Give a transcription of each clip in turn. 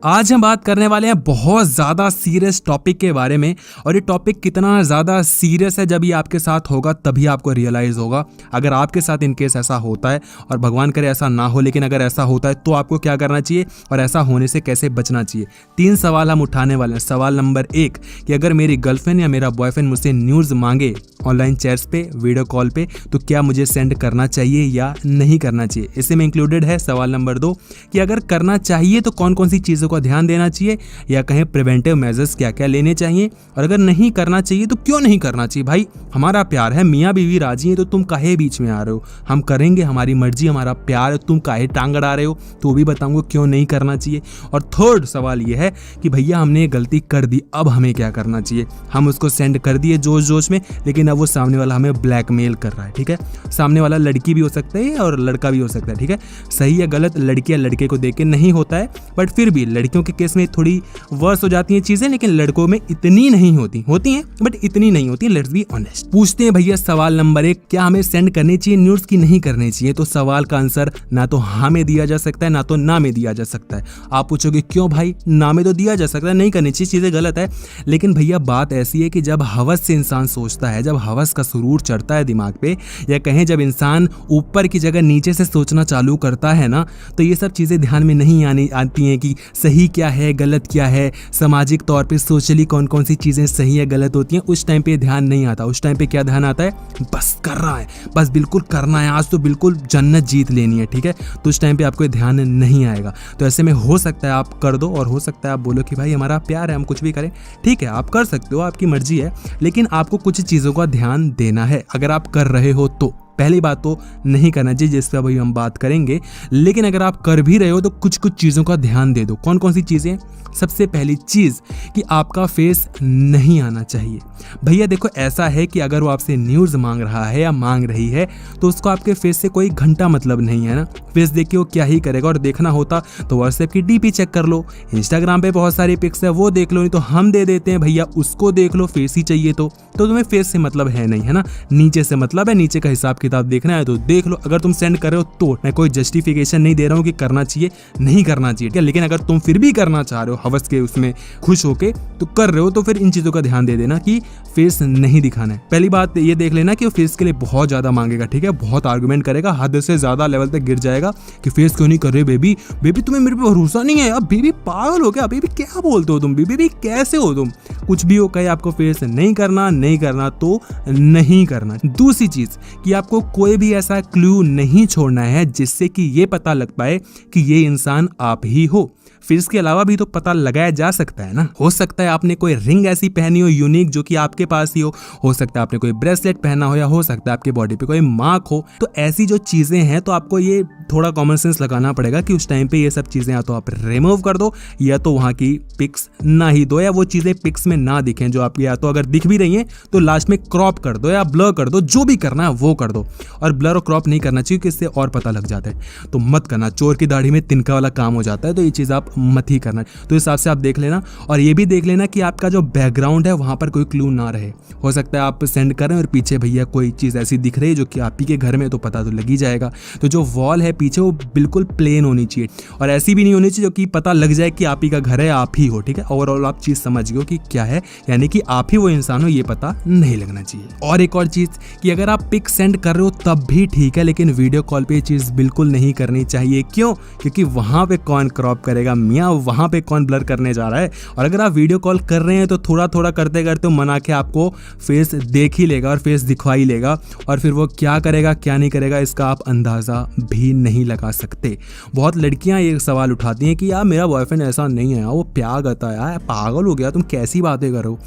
आज हम बात करने वाले हैं बहुत ज़्यादा सीरियस टॉपिक के बारे में। और ये टॉपिक कितना ज़्यादा सीरियस है जब ये आपके साथ होगा तभी आपको रियलाइज़ होगा। अगर आपके साथ इनकेस ऐसा होता है, और भगवान करे ऐसा ना हो, लेकिन अगर ऐसा होता है तो आपको क्या करना चाहिए और ऐसा होने से कैसे बचना चाहिए। 3 सवाल हम उठाने वाले हैं। सवाल नंबर 1 कि अगर मेरी गर्लफ्रेंड या मेरा बॉयफ्रेंड मुझसे न्यूज़ मांगे ऑनलाइन चैट्स पे, वीडियो कॉल पे, तो क्या मुझे सेंड करना चाहिए या नहीं करना चाहिए। इसी में इंक्लूडेड है सवाल नंबर 2 कि अगर करना चाहिए तो कौन कौन सी चीज़ों का ध्यान देना चाहिए, या कहें प्रिवेंटिव मेजर्स क्या क्या लेने चाहिए, और अगर नहीं करना चाहिए तो क्यों नहीं करना चाहिए। भाई हमारा प्यार है, मियाँ बीवी राजी हैं, तो तुम काहे बीच में आ रहे हो। हम करेंगे, हमारी मर्जी, हमारा प्यार है, तुम काहे टांग अड़ा रहे हो, तो भी बताऊंगा क्यों नहीं करना चाहिए। और थर्ड सवाल ये है कि भैया हमने ये गलती कर दी, अब हमें क्या करना चाहिए। हम उसको सेंड कर दिए जोश जोश में, लेकिन अब वो सामने वाला हमें ब्लैकमेल कर रहा है। ठीक है, सामने वाला लड़की भी हो सकता है और लड़का भी हो सकता है। ठीक है, सही या गलत लड़की या लड़के को देख के नहीं होता है, बट फिर भी लड़कियों के केस में थोड़ी वर्स हो जाती हैं चीजें, लेकिन लड़कों में इतनी नहीं होती हैं बट इतनी नहीं होती है। Let's be honest. पूछते हैं भैया सवाल नंबर 1, क्या हमें सेंड करनी चाहिए न्यूज़ की नहीं करनी चाहिए। तो सवाल का आंसर ना तो हाँ में दिया जा सकता है, ना तो ना में दिया जा सकता है। आप पूछोगे क्यों भाई, ना में तो दिया जा सकता है, नहीं करनी चाहिए, चीजें गलत है। लेकिन भैया बात ऐसी है कि जब हवस से इंसान सोचता है, जब हवस का सुरूर चढ़ता है दिमाग पे, या कहें जब इंसान ऊपर की जगह नीचे से सोचना चालू करता है ना, तो ये सब चीजें ध्यान में नहीं आती हैं कि सही क्या है, गलत क्या है, सामाजिक तौर पे सोशली कौन कौन सी चीजें सही या गलत होती हैं। उस टाइम पे ध्यान नहीं आता। उस टाइम पे क्या ध्यान आता है, बस कर रहा है, बस बिल्कुल करना है, आज तो बिल्कुल जन्नत जीत लेनी है। ठीक है, तो उस टाइम पे आपको ध्यान नहीं आएगा। तो ऐसे में हो सकता है आप कर दो, और हो सकता है आप बोलो कि भाई हमारा प्यार है, हम कुछ भी करें। ठीक है, आप कर सकते हो, आपकी मर्जी है, लेकिन आपको कुछ चीज़ों का ध्यान देना है। अगर आप कर रहे हो तो पहली बात तो नहीं करना चाहिए, जिस पर अभी हम बात करेंगे। लेकिन अगर आप कर भी रहे हो तो कुछ कुछ चीज़ों का ध्यान दे दो। कौन कौन सी चीज़ें। सबसे पहली चीज़ कि आपका फेस नहीं आना चाहिए। भैया देखो, ऐसा है कि अगर वो आपसे न्यूज़ मांग रहा है या मांग रही है, तो उसको आपके फेस से कोई घंटा मतलब नहीं है ना। फेस देख के वो क्या ही करेगा। और देखना होता तो व्हाट्सएप की डीपी चेक कर लो, इंस्टाग्राम पे बहुत सारी पिक्स है वो देख लो, नहीं तो हम दे देते हैं भैया उसको देख लो, फेस ही चाहिए तो तुम्हें फेस से मतलब है नहीं, है ना। नीचे से मतलब है, नीचे का हिसाब किताब देखना है तो देख लो। अगर तुम सेंड कर रहे हो तो मैं कोई जस्टिफिकेशन नहीं दे रहा हूँ कि करना चाहिए नहीं करना चाहिए, ठीक है। लेकिन अगर तुम फिर भी करना चाह रहे हो हवस के उसमें खुश होके तो कर रहे हो, तो फिर इन चीजों का ध्यान दे देना कि फेस नहीं दिखाना है। पहली बात ये देख लेना कि वो फेस के लिए बहुत ज्यादा मांगेगा, ठीक है, बहुत आर्गुमेंट करेगा, हद से ज्यादा लेवल तक गिर जाएगा कि फेस क्यों नहीं कर रहे बेबी, बेबी तुम्हें मेरे पे भरोसा नहीं है, अब बेबी पागल हो गया, बेबी क्या बोलते हो तुम, बेबी कैसे हो तुम। कुछ भी हो कहे, आपको फेस नहीं करना तो नहीं करना। दूसरी चीज कि आपको कोई भी ऐसा क्लू नहीं छोड़ना है जिससे कि ये पता लग पाए कि ये इंसान आप ही हो। फिर इसके अलावा भी तो पता लगाया जा सकता है ना। हो सकता है आपने कोई रिंग ऐसी पहनी हो यूनिक जो कि आपके पास ही हो सकता है आपने कोई ब्रेसलेट पहना हो, या हो सकता है आपके बॉडी पे कोई मार्क हो। तो ऐसी जो चीजें हैं तो आपको ये थोड़ा कॉमन सेंस लगाना पड़ेगा कि उस टाइम पे ये सब चीजें या तो आप रिमूव कर दो, या तो वहां की पिक्स ना ही दो, या वो चीजें पिक्स में ना दिखें जो आपकी, या तो अगर दिख भी रही हैं तो लास्ट में क्रॉप कर दो या ब्लर कर दो, जो भी करना है वो कर दो। और ब्लर और क्रॉप नहीं करना चाहिए कि इससे और पता लग जाता है, तो मत करना। चोर की दाढ़ी में तिनका वाला काम हो जाता है, तो ये चीज आप मत ही करना। तो इस हिसाब से आप देख लेना। और ये भी देख लेना कि आपका जो बैकग्राउंड है वहां पर कोई क्लू ना रहे। हो सकता है आप सेंड करें और पीछे भैया कोई चीज ऐसी दिख रही है जो कि आप ही के घर में, तो पता तो लग ही जाएगा। तो जो वॉल है पीछे वो बिल्कुल प्लेन होनी चाहिए, और ऐसी भी नहीं होनी चाहिए जो कि पता लग जाए कि आप ही का घर है, आप ही हो। ठीक है, ओवरऑल आप चीज समझ गए कि क्या है, यानी कि आप ही वो इंसान हो, ये पता नहीं लगना चाहिए। और एक और चीज कि अगर आप पिक सेंड कर रहे हो तब भी ठीक है, लेकिन वीडियो कॉल पे ये चीज बिल्कुल नहीं करनी चाहिए। क्यों? क्योंकि वहां पे कौन क्रॉप करेगा मियाँ, वहां पे कौन ब्लर करने जा रहा है। और अगर आप वीडियो कॉल कर रहे हैं तो थोड़ा थोड़ा करते करते मना के आपको फेस देख ही लेगा और फेस दिखवा ही लेगा, और फिर वो क्या करेगा क्या नहीं करेगा इसका आप अंदाजा भी नहीं लगा सकते। बहुत लड़कियां ये सवाल उठाती हैं कि यार मेरा बॉयफ्रेंड ऐसा नहीं है, वो प्यार करता है, यार पागल हो गया, तुम कैसी बातें करो।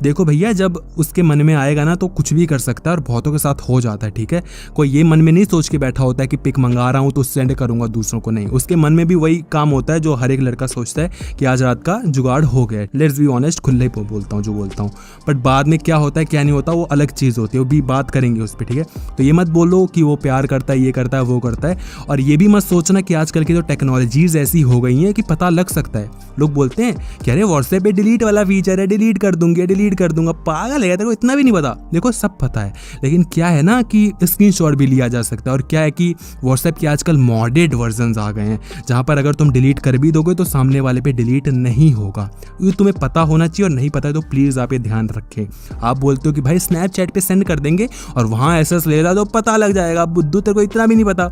देखो भैया, जब उसके मन में आएगा ना तो कुछ भी कर सकता है, और बहुतों के साथ हो जाता है। ठीक है, कोई ये मन में नहीं सोच के बैठा होता है कि पिक मंगा रहा हूँ तो सेंड करूंगा दूसरों को, नहीं। उसके मन में भी वही काम होता है जो हर एक लड़का सोचता है कि आज रात का जुगाड़ हो गया। लेट्स बी ऑनेस्ट, खुले ही बोलता हूँ जो बोलता हूँ, बट बाद में क्या होता है क्या नहीं होता वो अलग चीज़ होती है, वो भी बात करेंगे उस पर। ठीक है, तो ये मत बोलो कि वो प्यार करता है, ये करता है, वो करता है। और ये भी मत सोचना कि आजकल की तो टेक्नोलॉजीज ऐसी हो गई हैं कि पता लग सकता है। लोग बोलते हैं कि अरे व्हाट्सएप पे डिलीट वाला फीचर है, डिलीट कर दूंगी, डिलीट कर दूंगा। पागल है, तेरे को इतना भी नहीं पता? देखो सब पता है, लेकिन क्या है ना कि स्क्रीनशॉट भी लिया जा सकता है। और क्या है कि व्हाट्सएप के आजकल मॉडेड वर्जन आ गए हैं, जहां पर अगर तुम डिलीट कर भी दोगे तो सामने वाले पे डिलीट नहीं होगा। ये तुम्हें पता होना चाहिए, और नहीं पता है तो प्लीज आप ये ध्यान रखें। आप बोलते हो कि भाई स्नैपचैट पे सेंड कर देंगे और वहां एसएस ले ला तो पता लग जाएगा। बुद्धू, तेरे को इतना भी नहीं पता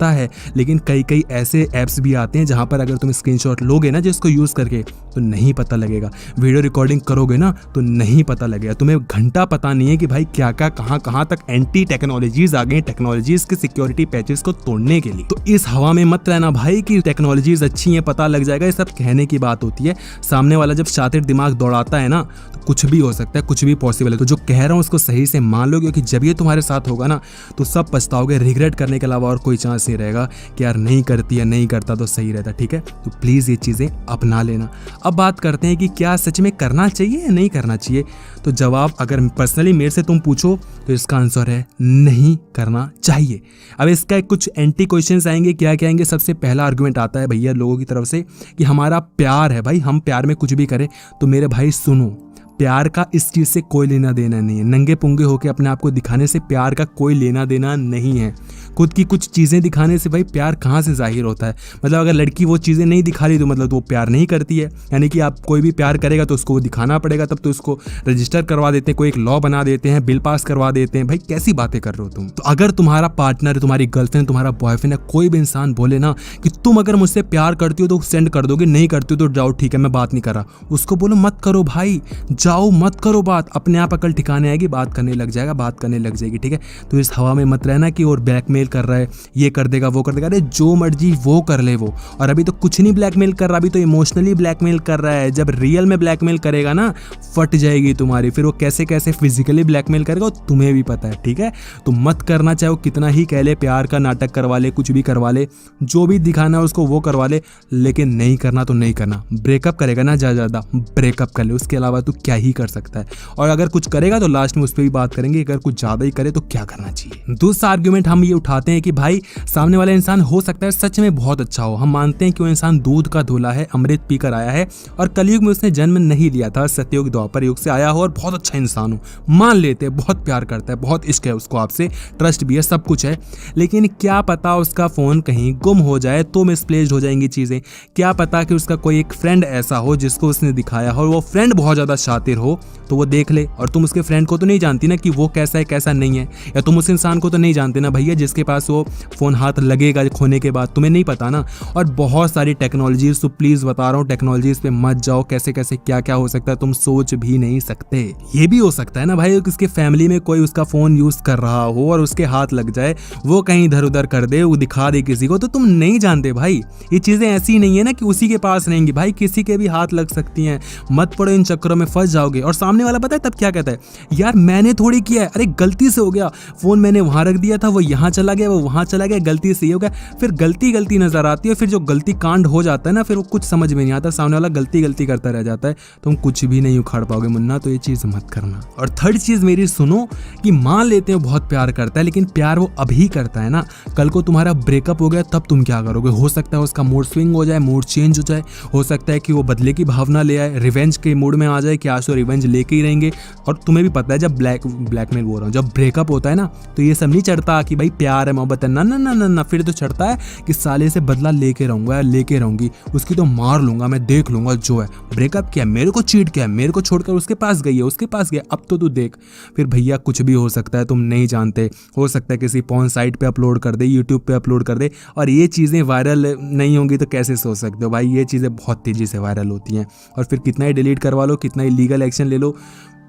है, लेकिन कई ऐसे ऐप्स भी आते हैं जहां पर अगर तुम स्क्रीनशॉट लोगे ना जिसको यूज करके, तो नहीं पता लगेगा। वीडियो रिकॉर्डिंग करोगे ना तो नहीं पता लगेगा। तुम्हें घंटा पता नहीं है कि भाई क्या क्या कहां तक एंटी टेक्नोलॉजीज आ गई, टेक्नोलॉजीज के सिक्योरिटी पैचेस को तोड़ने के लिए। तो इस हवा में मत रहना भाई कि टेक्नोलॉजीज अच्छी हैं, पता लग जाएगा। ये सब कहने की बात होती है। सामने वाला जब शातिर दिमाग दौड़ाता है ना तो कुछ भी हो सकता है, कुछ भी पॉसिबल है। तो जो कह रहा हूं उसको सही से मान लो, क्योंकि जब ये तुम्हारे साथ होगा ना तो सब पछताओगे। रिग्रेट करने के अलावा और कोई चांस नहीं रहेगा कि यार नहीं करती या नहीं करता तो सही रहता। ठीक है, तो प्लीज ये चीजें अपना लेना। अब बात करते हैं कि क्या सच में करना चाहिए या नहीं करना चाहिए। तो जवाब अगर पर्सनली मेरे से तुम पूछो तो इसका आंसर है नहीं करना चाहिए। अब इसका कुछ एंटी क्वेश्चंस आएंगे। क्या क्या आएंगे? सबसे पहला आर्गुमेंट आता है भैया लोगों की तरफ से कि हमारा प्यार है भाई, हम प्यार में कुछ भी करें। तो मेरे भाई सुनो, प्यार का इस चीज से कोई लेना देना नहीं है। नंगे पुंगे होकर अपने आप को दिखाने से प्यार का कोई लेना देना नहीं है। खुद की कुछ चीजें दिखाने से भाई प्यार कहाँ से जाहिर होता है? मतलब अगर लड़की वो चीजें नहीं दिखा रही तो मतलब वो प्यार नहीं करती है। यानी कि आप कोई भी प्यार करेगा तो उसको वो दिखाना पड़ेगा, तब तो उसको रजिस्टर करवा देते हैं, कोई एक लॉ बना देते हैं, बिल पास करवा देते हैं। भाई कैसी बातें कर रहे हो तुम? तो अगर तुम्हारा पार्टनर, तुम्हारी गर्लफ्रेंड, तुम्हारा बॉयफ्रेंड है, कोई भी इंसान बोले ना कि तुम अगर मुझसे प्यार करती हो तो सेंड कर दोगे, नहीं करती हो तो जाओ ठीक है मैं बात नहीं कर रहा, उसको बोलो मत करो भाई, जाओ मत करो बात। अपने आप अकल ठिकाने आएगी, बात करने लग जाएगा, बात करने लग जाएगी। ठीक है, तो इस हवा में मत रहना कि और ब्लैकमेल कर रहा है, ये कर देगा वो कर देगा। अरे जो मर्जी वो कर ले वो। और अभी तो कुछ नहीं ब्लैकमेल कर रहा, अभी तो इमोशनली ब्लैकमेल कर रहा है। जब रियल में ब्लैकमेल करेगा ना फट जाएगी तुम्हारी। फिर वो कैसे कैसे फिजिकली ब्लैकमेल करेगा तुम्हें भी पता है। ठीक है, तो मत करना, चाहे वो कितना ही कह ले, प्यार का नाटक करवा ले, कुछ भी करवा ले, जो भी दिखाना है उसको वो करवा ले, लेकिन नहीं करना तो नहीं करना। ब्रेकअप करेगा ना ज्यादा ब्रेकअप कर ले, उसके अलावा तो क्या ही कर सकता है। और अगर कुछ करेगा तो लास्ट में उस पर भी बात करेंगे, अगर कुछ ज्यादा ही करे तो क्या करना चाहिए। दूसरा आर्ग्यूमेंट हम ये उठाते हैं कि भाई सामने वाला इंसान हो सकता है सच में बहुत अच्छा हो। हम मानते हैं कि वो इंसान दूध का धुला है, अमृत पीकर आया है और कलयुग में उसने जन्म नहीं लिया था, सत्ययुग द्वापर युग से आया हो और बहुत अच्छा इंसान हो। मान लेते हैं बहुत प्यार करता है, बहुत इश्क है उसको आपसे, ट्रस्ट भी है, सब कुछ है। लेकिन क्या पता उसका फोन कहीं गुम हो जाए तो मिसप्लेस्ड हो जाएंगी चीजें। क्या पता कि उसका कोई एक फ्रेंड ऐसा हो जिसको उसने दिखाया हो, वो फ्रेंड बहुत ज्यादा शातिर हो तो वो देख ले, और तुम उसके फ्रेंड को तो नहीं जानती ना कि वो कैसा है कैसा नहीं है, या तुम उस इंसान को तो नहीं जानते ना भैया जिसके पास वो फोन हाथ लगेगा खोने के बाद, तुम्हें नहीं पता ना। और बहुत सारी टेक्नोलॉजीज, तो प्लीज बता रहा हूँ टेक्नोलॉजीज पे मत जाओ। कैसे कैसे क्या क्या हो सकता है तुम सोच भी नहीं सकते। ये भी हो सकता है ना भाई उसके फैमिली में कोई उसका फोन यूज कर रहा हो और उसके हाथ लग जाए, वो कहीं इधर उधर कर दे, वो दिखा दे किसी को, तो तुम नहीं जानते भाई। ये चीजें ऐसी नहीं है ना कि उसी के पास रहेंगी भाई, किसी के भी हाथ लग सकती हैं। मत पड़ो इन चक्करों में, फंस जाओगे। और सामने वाला पता है तब क्या कहता है, यार मैंने थोड़ी किया है, अरे गलती से हो गया, फोन मैंने वहां रख दिया था, वो यहाँ चला गया, वो वहां चला गया, गलती से हो गया। फिर गलती नजर आती है, फिर जो गलती कांड हो जाता है ना फिर वो कुछ समझ में नहीं आता, सामने वाला गलती करता रह जाता है, तुम कुछ भी नहीं उखाड़ पाओगे मुन्ना। तो ये चीज मत करना। और थर्ड चीज मेरी सुनो कि मान लेते हो बहुत प्यार करता है, लेकिन प्यार वो अभी करता है ना, कल को तुम्हारा ब्रेकअप हो गया तब तुम क्या करोगे? हो सकता है उसका मूड स्विंग हो जाए, मूड चेंज हो जाए, हो सकता है कि वो बदले की भावना ले आए, रिवेंज के मूड में आ जाए कि आज तो रिवेंज लेके ही रहेंगे। और तुम्हें भी पता है जब ब्लैकमेल बोल रहा हूँ, जब ब्रेकअप होता है ना तो ये सब नहीं चढ़ता कि भाई प्यार है मोहब्बत है, ना ना ना ना ना। फिर तो चढ़ता है कि साले से बदला लेके रहूंगा, लेके रहूंगी, उसकी तो मार लूंगा, मैं देख लूंगा जो है। ब्रेकअप किया, मेरे को चीट किया, मेरे को छोड़कर उसके पास गई है, उसके पास गया, अब तो तू देख। फिर भैया कुछ भी हो सकता है, तुम नहीं जानते। हो सकता है किसी पॉर्न साइट पे अपलोड कर दे, यूट्यूब पे अपलोड कर दे, और ये चीज़ें वायरल नहीं होंगी तो कैसे सोच सकते हो भाई? ये चीज़ें बहुत तेज़ी से वायरल होती हैं, और फिर कितना ही डिलीट करवा लो, कितना ही लीगल एक्शन ले लो,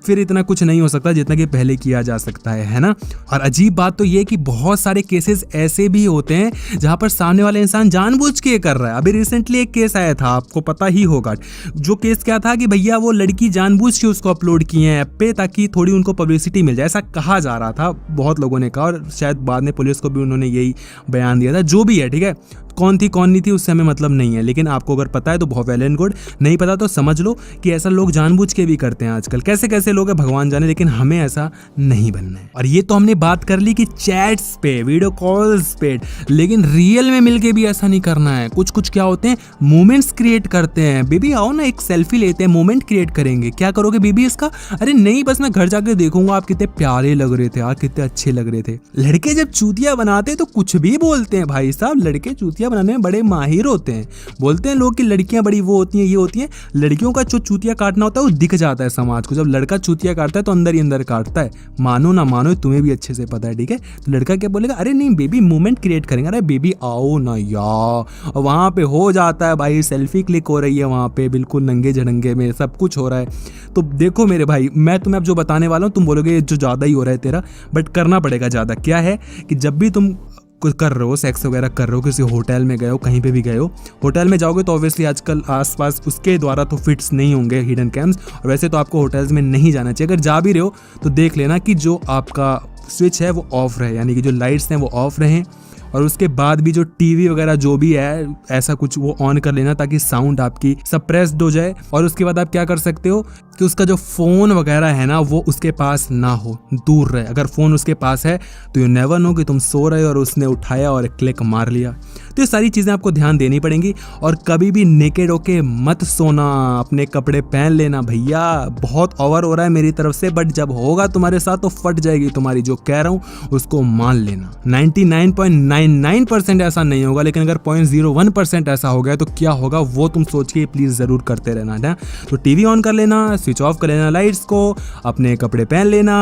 फिर इतना कुछ नहीं हो सकता जितना कि पहले किया जा सकता है ना। और अजीब बात तो ये कि बहुत सारे केसेस ऐसे भी होते हैं जहां पर सामने वाला इंसान जानबूझ के कर रहा है। अभी रिसेंटली एक केस आया था, आपको पता ही होगा। जो केस क्या था कि भैया वो लड़की जानबूझ के उसको अपलोड किए हैं ऐप पे ताकि थोड़ी उनको पब्लिसिटी मिल जाए, ऐसा कहा जा रहा था, बहुत लोगों ने कहा, और शायद बाद में पुलिस को भी उन्होंने यही बयान दिया था। जो भी है ठीक है, कौन थी कौन नहीं थी उससे हमें मतलब नहीं है, लेकिन आपको अगर पता है तो बहुत वेल एंड गुड, नहीं पता तो समझ लो कि ऐसा लोग जानबूझ के भी करते हैं आजकल। कैसे कैसे लोग हैं भगवान जाने, लेकिन हमें ऐसा नहीं बनना है। और ये तो हमने बात कर ली कि चैट्स पे, वीडियो कॉल्स पे, लेकिन रियल में मिलके भी ऐसा नहीं करना है। कुछ कुछ क्या होते हैं, मोमेंट्स क्रिएट करते हैं। बेबी आओ ना एक सेल्फी लेते हैं, मोमेंट क्रिएट करेंगे। क्या करोगे बेबी इसका? अरे नहीं, बस मैं घर जाके देखूंगा आप कितने प्यारे लग रहे थे यार, कितने अच्छे लग रहे थे। लड़के जब चूतिया बनाते हैं तो कुछ भी बोलते हैं भाई साहब, लड़के चूतिया बनाने में बड़े माहिर होते हैं। बोलते हैं लोग कि लड़कियां बड़ी वो होती हैं, ये होती हैं। लड़कियों का जो चूतिया काटना होता है वो दिख जाता है समाज को। जब लड़का चूतिया काटता है तो अंदर ही अंदर काटता है, मानो ना मानो तुम्हें भी अच्छे से पता है, ठीक है। तो लड़का क्या बोलेगा, अरे नहीं बेबी मोमेंट क्रिएट करेंगे, अरे बेबी आओ ना यार। वहां पे हो जाता है भाई, सेल्फी क्लिक हो रही है वहां पे, बिल्कुल नंगे झड़ंगे में सब कुछ हो रहा है। तो देखो मेरे भाई, मैं तुम्हें अब जो बताने वाला हूँ तुम बोलोगे जो ज्यादा ही हो रहा है तेरा, बट करना पड़ेगा ज्यादा। क्या है कि जब भी तुम कुछ कर रहे हो, सेक्स वगैरह कर रहे हो, किसी होटल में गए हो, कहीं पे भी गए हो, होटल में जाओगे तो ऑब्वियसली आजकल आसपास उसके द्वारा तो फिट्स नहीं होंगे हिडन कैम्स, और वैसे तो आपको होटल्स में नहीं जाना चाहिए। अगर जा भी रहे हो तो देख लेना कि जो आपका स्विच है वो ऑफ रहे, यानी कि जो लाइट्स हैं वो ऑफ रहें, और उसके बाद भी जो टीवी वगैरह जो भी है ऐसा कुछ वो ऑन कर लेना ताकि साउंड आपकी सप्रेस्ड हो जाए। और उसके बाद आप क्या कर सकते हो कि उसका जो फ़ोन वगैरह है ना वो उसके पास ना हो, दूर रहे। अगर फ़ोन उसके पास है तो यू नेवर नो कि तुम सो रहे हो और उसने उठाया और क्लिक मार लिया। तो ये सारी चीज़ें आपको ध्यान देनी पड़ेंगी। और कभी भी नेकेड होके मत सोना, अपने कपड़े पहन लेना भैया। बहुत ओवर हो रहा है मेरी तरफ से, बट जब होगा तुम्हारे साथ तो फट जाएगी तुम्हारी। जो कह रहा हूँ उसको मान लेना। 99.99% ऐसा नहीं होगा, लेकिन अगर 0.01% ऐसा हो गया तो क्या होगा वो तुम सोच के प्लीज़ ज़रूर करते रहना है। तो टीवी ऑन कर लेना, स्विच ऑफ कर लेना लाइट्स को, अपने कपड़े पहन लेना,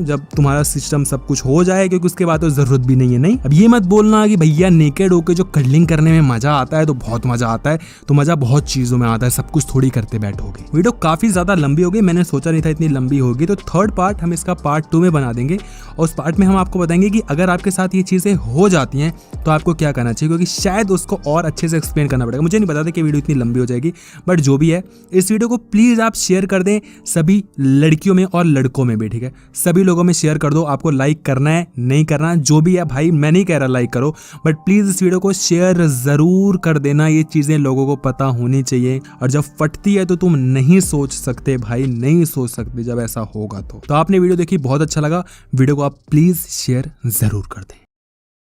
जब तुम्हारा सिस्टम सब कुछ हो जाए, क्योंकि उसके बाद तो ज़रूरत भी नहीं है। नहीं, अब ये मत बोलना कि भैया नेकेड होके जो कडलिंग करने में मजा आता है तो बहुत मजा आता है, तो मजा बहुत चीज़ों में आता है, सब कुछ थोड़ी करते बैठोगे। वीडियो काफ़ी ज़्यादा लंबी हो गई, मैंने सोचा नहीं था इतनी लंबी होगी। तो थर्ड पार्ट हम इसका पार्ट 2 में बना देंगे, और उस पार्ट में हम आपको बताएंगे कि अगर आपके साथ ये चीज़ें हो जाती हैं तो आपको क्या करना चाहिए, क्योंकि शायद उसको और अच्छे से एक्सप्लेन करना पड़ेगा। मुझे नहीं पता था कि वीडियो इतनी लंबी हो जाएगी, बट जो भी है इस वीडियो को प्लीज़ आप शेयर कर दें सभी लड़कियों में और लड़कों में भी, ठीक है। सभी लोगों में शेयर कर दो। आपको लाइक करना है नहीं करना जो भी है भाई, मैं नहीं कह रहा लाइक करो, बट प्लीज़ इस वीडियो को शेयर ज़रूर कर देना। ये चीज़ें लोगों को पता होनी चाहिए, और जब फटती है तो तुम नहीं सोच सकते भाई, नहीं सोच सकते जब ऐसा होगा। तो आपने वीडियो देखी, बहुत अच्छा लगा। वीडियो को आप प्लीज़ शेयर ज़रूर कर दें।